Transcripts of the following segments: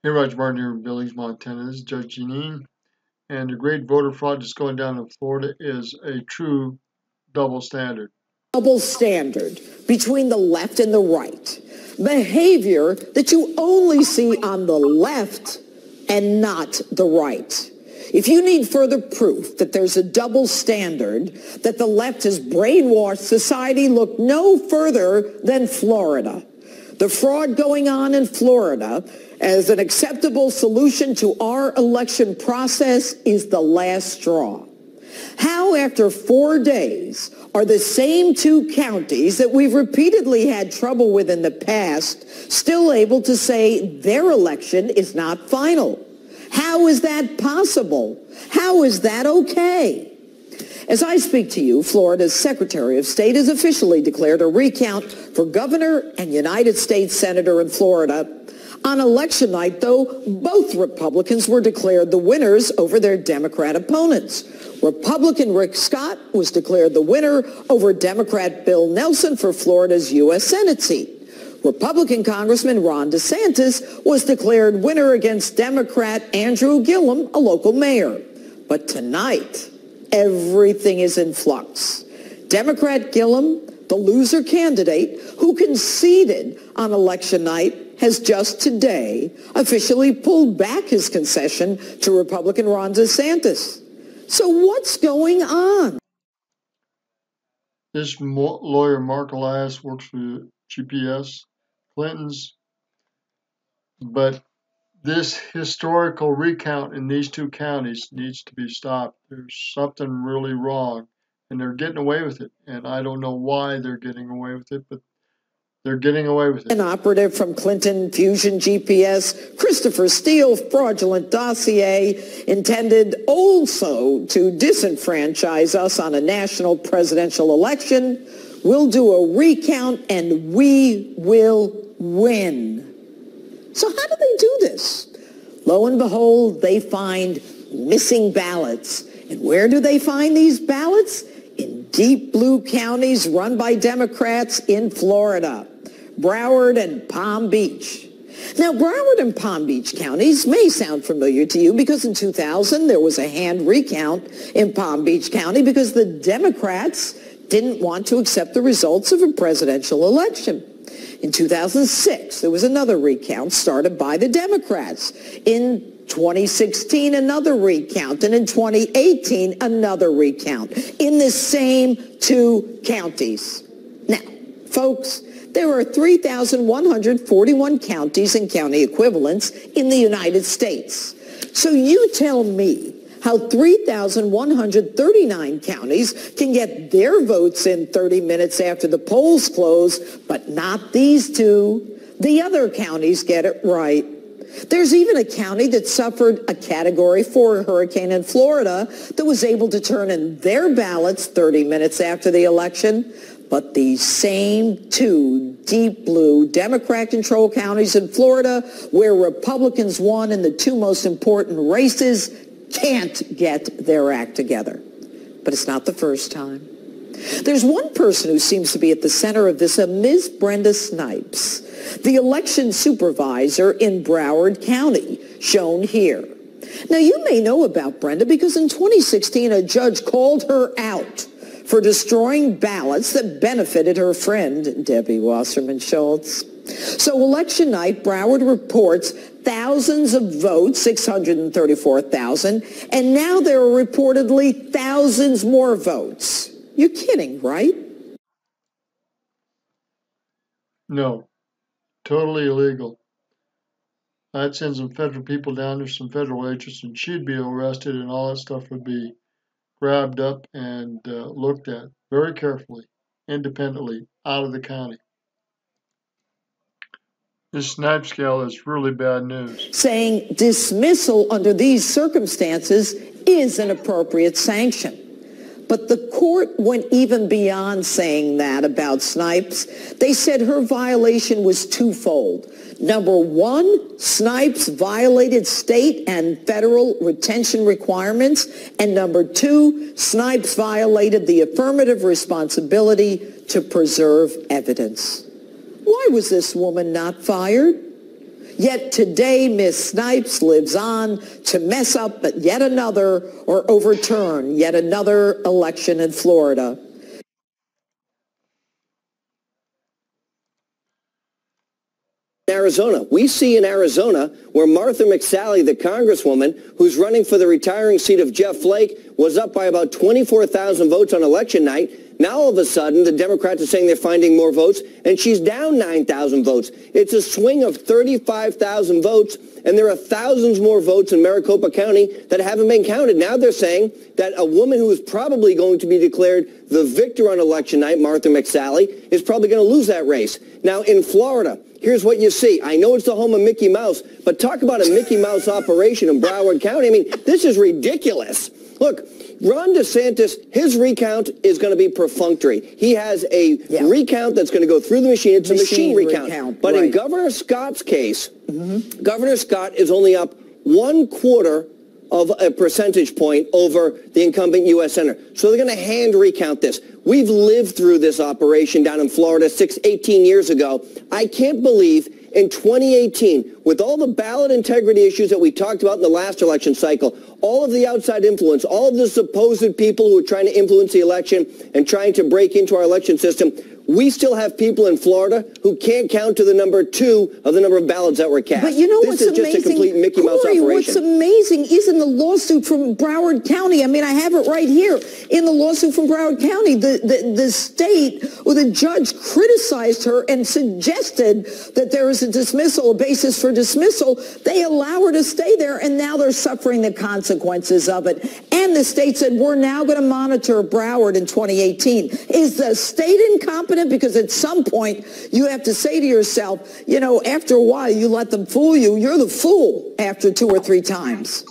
Hey, Roger Martin here in Billings, Montana. This is Judge Jeanine, and the great voter fraud that's going down in Florida is a true double standard. Double standard between the left and the right. Behavior that you only see on the left and not the right. If you need further proof that there's a double standard, that the left has brainwashed society, look no further than Florida. The fraud going on in Florida as an acceptable solution to our election process is the last straw. How, after 4 days, are the same two counties that we've repeatedly had trouble with in the past still able to say their election is not final? How is that possible? How is that okay? As I speak to you, Florida's Secretary of State has officially declared a recount for governor and United States Senator in Florida. On election night, though, both Republicans were declared the winners over their Democrat opponents. Republican Rick Scott was declared the winner over Democrat Bill Nelson for Florida's U.S. Senate seat. Republican Congressman Ron DeSantis was declared winner against Democrat Andrew Gillum, a local mayor. But tonight, everything is in flux. Democrat Gillum, the loser candidate who conceded on election night, has just today officially pulled back his concession to Republican Ron DeSantis. So what's going on? This lawyer, Mark Elias, works for GPS, Clinton's, but this historical recount in these two counties needs to be stopped. There's something really wrong, and they're getting away with it. And I don't know why they're getting away with it, but they're getting away with it. An operative from Clinton Fusion GPS, Christopher Steele, fraudulent dossier intended also to disenfranchise us on a national presidential election. We'll do a recount and we will win. So how do they do this? Lo and behold, they find missing ballots. And where do they find these ballots? In deep blue counties run by Democrats in Florida, Broward and Palm Beach. Now, Broward and Palm Beach counties may sound familiar to you because in 2000 there was a hand recount in Palm Beach County because the Democrats didn't want to accept the results of a presidential election. In 2006, there was another recount started by the Democrats. In 2016, another recount. And in 2018, another recount in the same two counties. Now, folks, there are 3,141 counties and county equivalents in the United States. So you tell me how 3,139 counties can get their votes in 30 minutes after the polls close, but not these two. The other counties get it right. There's even a county that suffered a Category 4 hurricane in Florida that was able to turn in their ballots 30 minutes after the election. But these same two deep blue Democrat-controlled counties in Florida, where Republicans won in the two most important races, can't get their act together. But it's not the first time. There's one person who seems to be at the center of this, a Ms. Brenda Snipes, the election supervisor in Broward County, shown here. Now, you may know about Brenda because in 2016, a judge called her out for destroying ballots that benefited her friend, Debbie Wasserman Schultz. So election night, Broward reports thousands of votes, 634,000, and now there are reportedly thousands more votes. You're kidding, right? No, totally illegal. I'd send some federal people down there, some federal agents, and she'd be arrested and all that stuff would be grabbed up and looked at very carefully, independently, out of the county. This Snipes scale is really bad news. Saying dismissal under these circumstances is an appropriate sanction. But the court went even beyond saying that about Snipes. They said her violation was twofold. Number one, Snipes violated state and federal retention requirements. And number two, Snipes violated the affirmative responsibility to preserve evidence. Why was this woman not fired? Yet today, Ms. Snipes lives on to mess up yet another or overturn yet another election in Florida. Arizona. We see in Arizona where Martha McSally, the congresswoman who's running for the retiring seat of Jeff Flake, was up by about 24,000 votes on election night. Now all of a sudden, the Democrats are saying they're finding more votes, and she's down 9,000 votes. It's a swing of 35,000 votes, and there are thousands more votes in Maricopa County that haven't been counted. Now they're saying that a woman who is probably going to be declared the victor on election night, Martha McSally, is probably going to lose that race. Now in Florida, here's what you see. I know it's the home of Mickey Mouse, but talk about a Mickey Mouse operation in Broward County. I mean, this is ridiculous. Look, Ron DeSantis, his recount is going to be perfunctory. He has a recount that's going to go through the machine. It's a machine recount. But in Governor Scott's case, Governor Scott is only up 1/4 of a percentage point over the incumbent U.S. Senator. So they're going to hand recount this. We've lived through this operation down in Florida 18 years ago. I can't believe in 2018, with all the ballot integrity issues that we talked about in the last election cycle, all of the outside influence, all of the supposed people who are trying to influence the election and trying to break into our election system, we still have people in Florida who can't count to the number 2 of the number of ballots that were cast. But you know what's amazing? This is just a complete Mickey Mouse operation. What's amazing isn't the lawsuit from Broward County. I mean, I have it right here. In the lawsuit from Broward County, the state or the judge criticized her and suggested that there is a dismissal, a basis for dismissal. They allow her to stay there, and now they're suffering the consequences of it. And the state said, we're now going to monitor Broward in 2018. Is the state incompetent? Because at some point you have to say to yourself, you know, after a while you let them fool you. You're the fool after 2 or 3 times.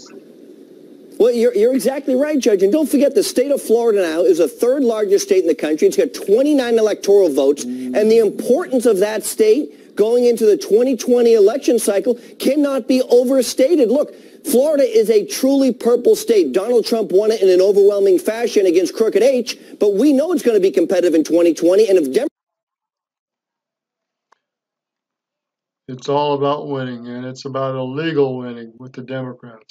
Well, you're exactly right, Judge. And don't forget, the state of Florida now is the 3rd largest state in the country. It's got 29 electoral votes. And the importance of that state going into the 2020 election cycle cannot be overstated. Look, Florida is a truly purple state. Donald Trump won it in an overwhelming fashion against Crooked H, but we know it's going to be competitive in 2020. And if it's all about winning, and it's about illegal winning with the Democrats.